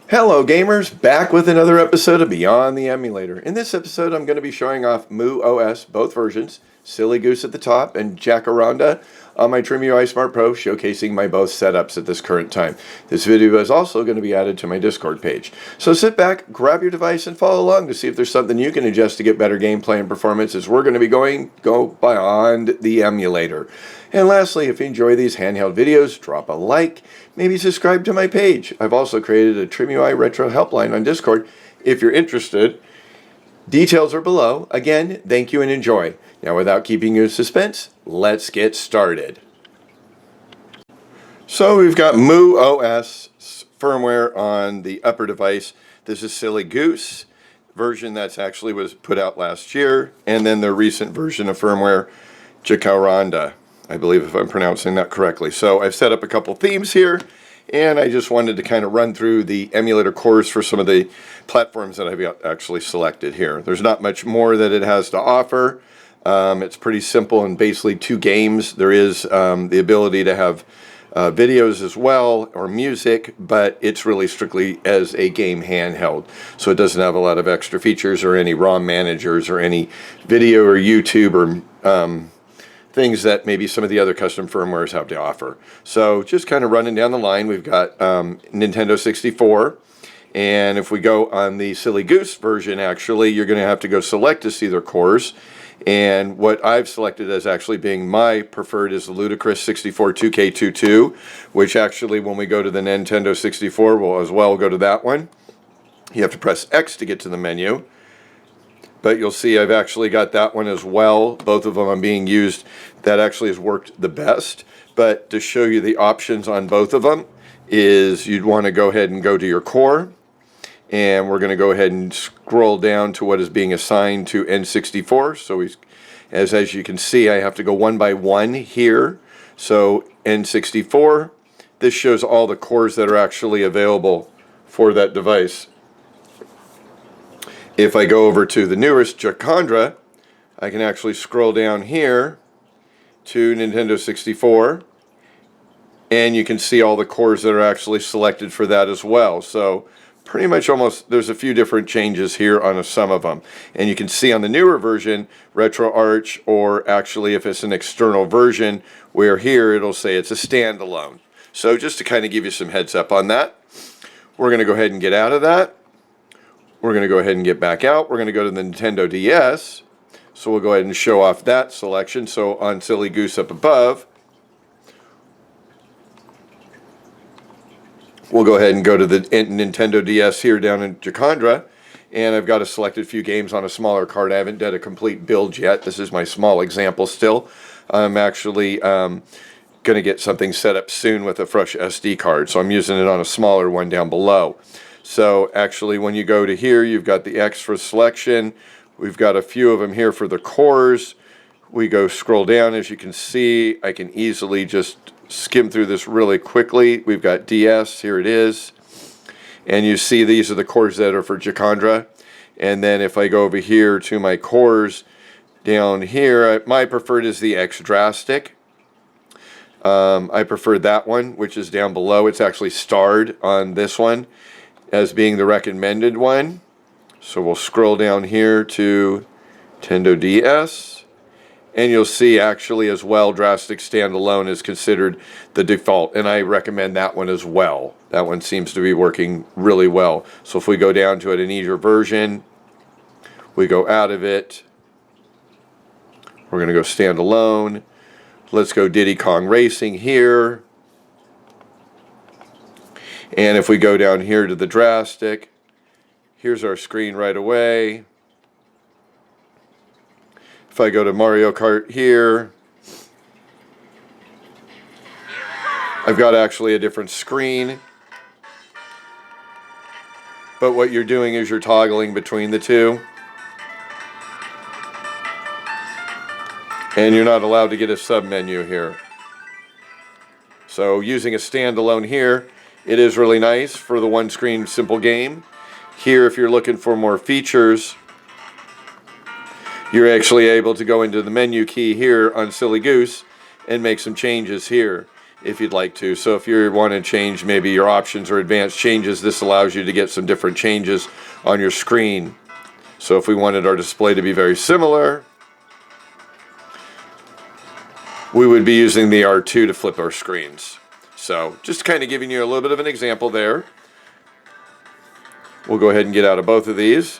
Hello gamers, back with another episode of Beyond the Emulator. In this episode I'm going to be showing off MuOS, both versions, Silly Goose at the top and Jacaranda on my Trimui Smart Pro, showcasing my both setups at this current time. This video is also going to be added to my Discord page. So sit back, grab your device and follow along to see if there's something you can adjust to get better gameplay and performance as we're going to be go beyond the emulator. And lastly, if you enjoy these handheld videos, drop a like, maybe subscribe to my page. I've also created a Trimui Retro helpline on Discord if you're interested. Details are below. Again, thank you and enjoy. Now, without keeping you in suspense, let's get started. So we've got MuOS firmware on the upper device. This is Silly Goose version that's actually was put out last year, and then the recent version of firmware, Jacaranda, I believe, if I'm pronouncing that correctly. So I've set up a couple themes here, and I just wanted to kind of run through the emulator cores for some of the platforms that I've actually selected here. There's not much more that it has to offer. It's pretty simple and basically two games. There is the ability to have videos as well, or music, but it's really strictly as a game handheld. So it doesn't have a lot of extra features or any ROM managers or any video or YouTube or things that maybe some of the other custom firmwares have to offer. So just kind of running down the line, we've got Nintendo 64. And if we go on the Silly Goose version, actually, you're going to have to go select to see their cores. And what I've selected as actually being my preferred is the Ludicrous 64 2K22, which actually, when we go to the Nintendo 64, we'll as well go to that one. You have to press X to get to the menu. But you'll see I've actually got that one as well. Both of them are being used. That actually has worked the best. But to show you the options on both of them is you'd want to go ahead and go to your core. And we're going to go ahead and scroll down to what is being assigned to N64. So as you can see, I have to go one by one here. So N64, this shows all the cores that are actually available for that device. If I go over to the newest Jacaranda, I can actually scroll down here to Nintendo 64, and you can see all the cores that are actually selected for that as well. So pretty much almost, there's a few different changes here on some of them. And you can see on the newer version, RetroArch, or actually if it's an external version, where here it'll say it's a standalone. So just to kind of give you some heads up on that, we're going to go ahead and get out of that. We're going to go ahead and get back out. We're going to go to the Nintendo DS. So we'll go ahead and show off that selection. So on Silly Goose up above, we'll go ahead and go to the Nintendo DS here down in Jacaranda. And I've got a selected few games on a smaller card. I haven't done a complete build yet. This is my small example still. I'm actually going to get something set up soon with a fresh SD card. So I'm using it on a smaller one down below. So actually when you go to here, you've got the X for selection. We've got a few of them here for the cores. We go scroll down. As you can see, I can easily just skim through this really quickly. We've got DS, here it is. And you see these are the cores that are for Jacaranda. And then if I go over here to my cores down here, my preferred is the X Drastic. I prefer that one, which is down below. It's actually starred on this one as being the recommended one. So we'll scroll down here to Nintendo DS, and you'll see actually as well Drastic Standalone is considered the default, and I recommend that one as well. That one seems to be working really well. So if we go down to an easier version, we go out of it, we're going to go Standalone. Let's go Diddy Kong Racing here. And if we go down here to the Drastic, here's our screen right away. If I go to Mario Kart here, I've got actually a different screen. But what you're doing is you're toggling between the two. And you're not allowed to get a sub-menu here. So using a standalone here, it is really nice for the one-screen simple game. Here, if you're looking for more features, you're actually able to go into the menu key here on Silly Goose and make some changes here. if you'd like to. So if you want to change maybe your options or advanced changes, this allows you to get some different changes on your screen. So if we wanted our display to be very similar, we would be using the R2 to flip our screens. So just kind of giving you a little bit of an example there. We'll go ahead and get out of both of these.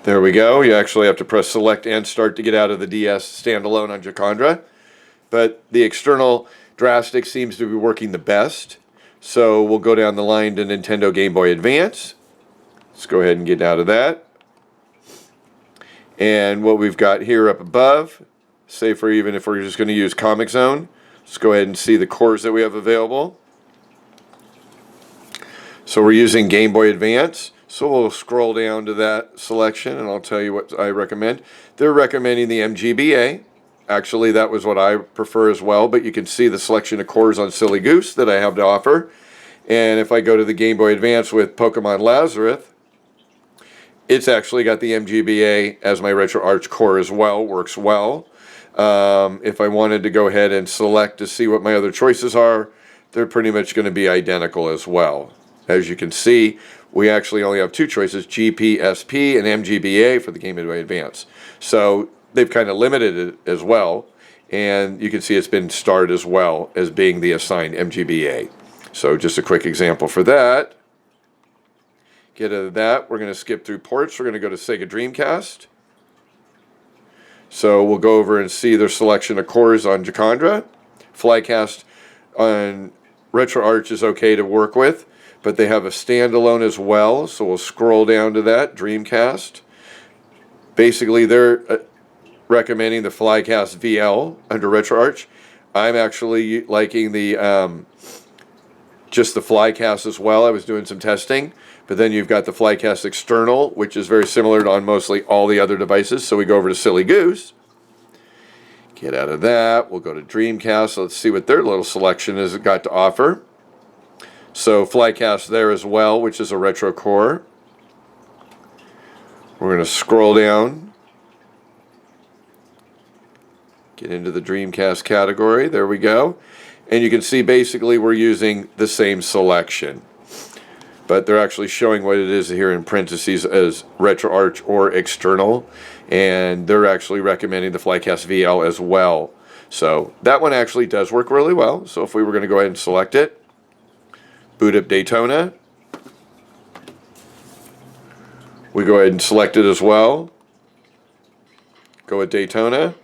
There we go. You actually have to press select and start to get out of the DS standalone on Jacaranda. But the external drastic seems to be working the best. So we'll go down the line to Nintendo Game Boy Advance. Let's go ahead and get out of that. And what we've got here up above, say for even if we're just going to use Comic Zone, let's go ahead and see the cores that we have available. So we're using Game Boy Advance. So we'll scroll down to that selection and I'll tell you what I recommend. They're recommending the MGBA. Actually, that was what I prefer as well, but you can see the selection of cores on Silly Goose that I have to offer. And if I go to the Game Boy Advance with Pokemon Lazarus, it's actually got the MGBA as my RetroArch core as well, works well. If I wanted to go ahead and select to see what my other choices are, they're pretty much going to be identical as well. As you can see, we actually only have two choices, GPSP and MGBA for the Game Boy Advance. So they've kind of limited it as well, and you can see it's been starred as well as being the assigned MGBA. So just a quick example for that. Get out of that, we're going to skip through ports. We're going to go to Sega Dreamcast. So we'll go over and see their selection of cores on Jacaranda. Flycast on RetroArch is okay to work with, but they have a standalone as well. So we'll scroll down to that, Dreamcast. Basically, they're recommending the Flycast VL under RetroArch. I'm actually liking the just the Flycast as well. I was doing some testing, but then you've got the Flycast external, which is very similar on mostly all the other devices. So we go over to Silly Goose. Get out of that. We'll go to Dreamcast. Let's see what their little selection has got to offer. So Flycast there as well, which is a retro core. We're going to scroll down. Get into the Dreamcast category. There we go. And you can see basically we're using the same selection. But they're actually showing what it is here in parentheses as RetroArch or external. And they're actually recommending the Flycast VL as well. So that one actually does work really well. So if we were going to go ahead and select it, boot up Daytona. We go ahead and select it as well. Go with Daytona.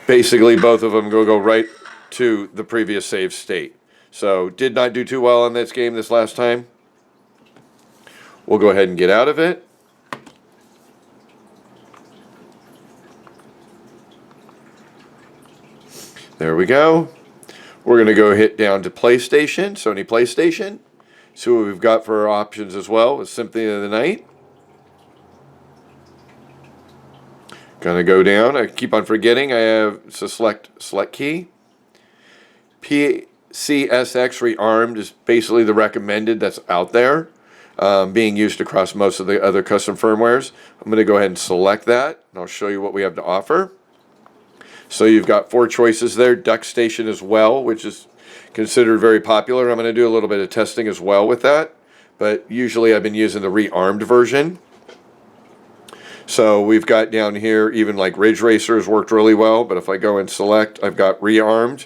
Basically, both of them go right to the previous save state. So, did not do too well on this game this last time. We'll go ahead and get out of it. There we go. We're going to go hit down to PlayStation, Sony PlayStation. See what we've got for our options as well with Symphony of the Night. Gonna go down. I keep on forgetting. I have it's a select key. PCSX rearmed is basically the recommended that's out there, being used across most of the other custom firmwares. I'm going to go ahead and select that, and I'll show you what we have to offer. So you've got 4 choices there. Duck Station as well, which is considered very popular. I'm going to do a little bit of testing as well with that, but usually I've been using the rearmed version. So we've got down here, even like Ridge Racer has worked really well, but if I go and select, I've got rearmed.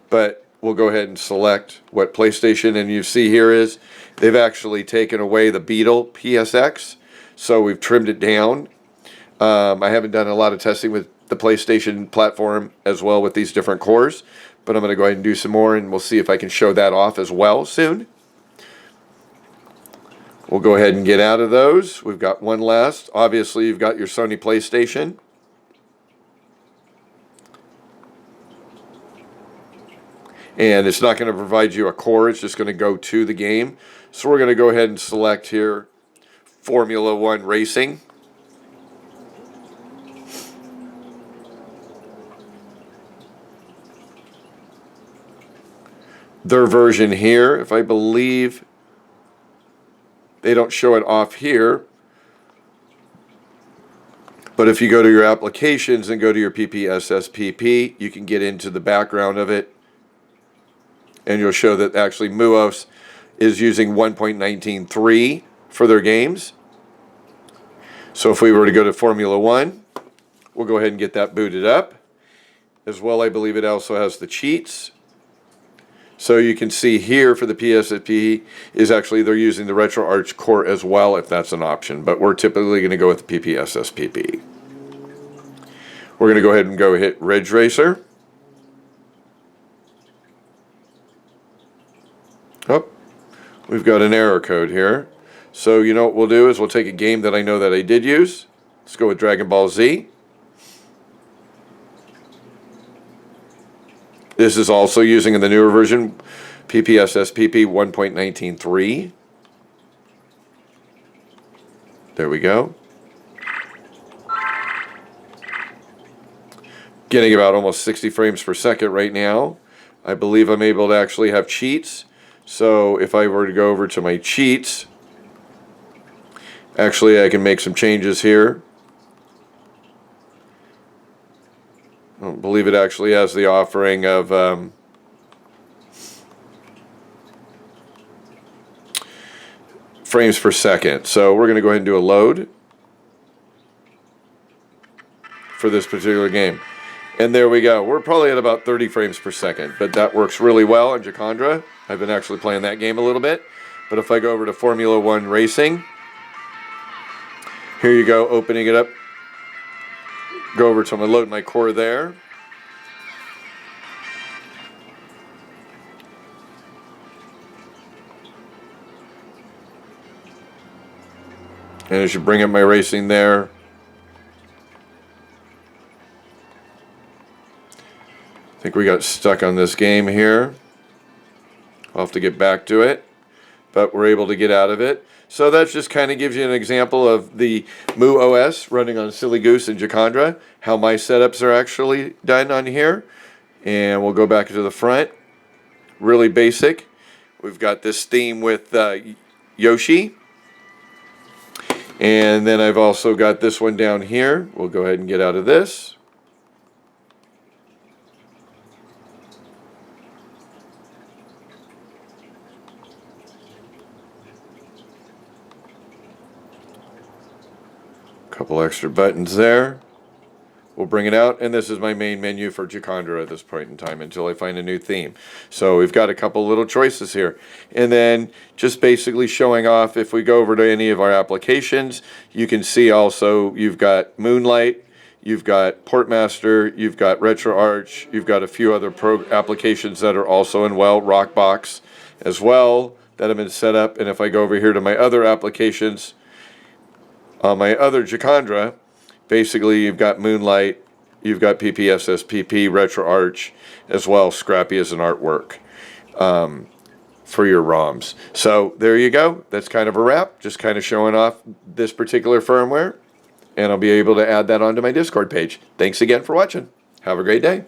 But we'll go ahead and select what PlayStation, and you see here is they've actually taken away the Beetle PSX, so we've trimmed it down. I haven't done a lot of testing with the PlayStation platform as well with these different cores, but I'm going to go ahead and do some more, and we'll see if I can show that off as well soon. We'll go ahead and get out of those. We've got one last. Obviously, you've got your Sony PlayStation. And it's not going to provide you a core. It's just going to go to the game. So we're going to go ahead and select here Formula One Racing. their version here. If I believe they don't show it off here, but if you go to your applications and go to your PPSSPP, you can get into the background of it, and you'll show that actually MuOS is using 1.19.3 for their games. So if we were to go to Formula 1, we'll go ahead and get that booted up. As well, I believe it also has the cheats. So you can see here for the PSSP is actually they're using the RetroArch core as well, if that's an option. But we're typically going to go with the PPSSPP. We're going to go ahead and go hit Ridge Racer. Oh, we've got an error code here. So you know what we'll do is we'll take a game that I know that I did use. Let's go with Dragon Ball Z. This is also using in the newer version, PPSSPP 1.19.3. There we go. Getting about almost 60 frames per second right now. I believe I'm able to actually have cheats. So if I were to go over to my cheats, actually I can make some changes here. I don't believe it actually has the offering of frames per second. So we're going to go ahead and do a load for this particular game. And there we go. We're probably at about 30 frames per second, but that works really well in Jacaranda. I've been actually playing that game a little bit. But if I go over to Formula 1 Racing, here you go, opening it up. Go over to load my core there. And as you bring up my racing there, I think we got stuck on this game here. I'll have to get back to it, but we're able to get out of it. So that just kind of gives you an example of the MuOS running on Silly Goose and Jacaranda, how my setups are actually done on here. And we'll go back to the front. Really basic. We've got this theme with Yoshi. And then I've also got this one down here. We'll go ahead and get out of this. Couple extra buttons there. We'll bring it out, and this is my main menu for Jacaranda at this point in time until I find a new theme. So we've got a couple little choices here. And then just basically showing off, if we go over to any of our applications, you can see also you've got Moonlight, you've got Portmaster, you've got RetroArch, you've got a few other applications that are also in Rockbox as well that have been set up. And if I go over here to my other applications, on my other Jacaranda, basically you've got Moonlight, you've got PPSSPP, RetroArch, as well, Scrappy as an artwork for your ROMs. So there you go. That's kind of a wrap, just kind of showing off this particular firmware, and I'll be able to add that onto my Discord page. Thanks again for watching. Have a great day.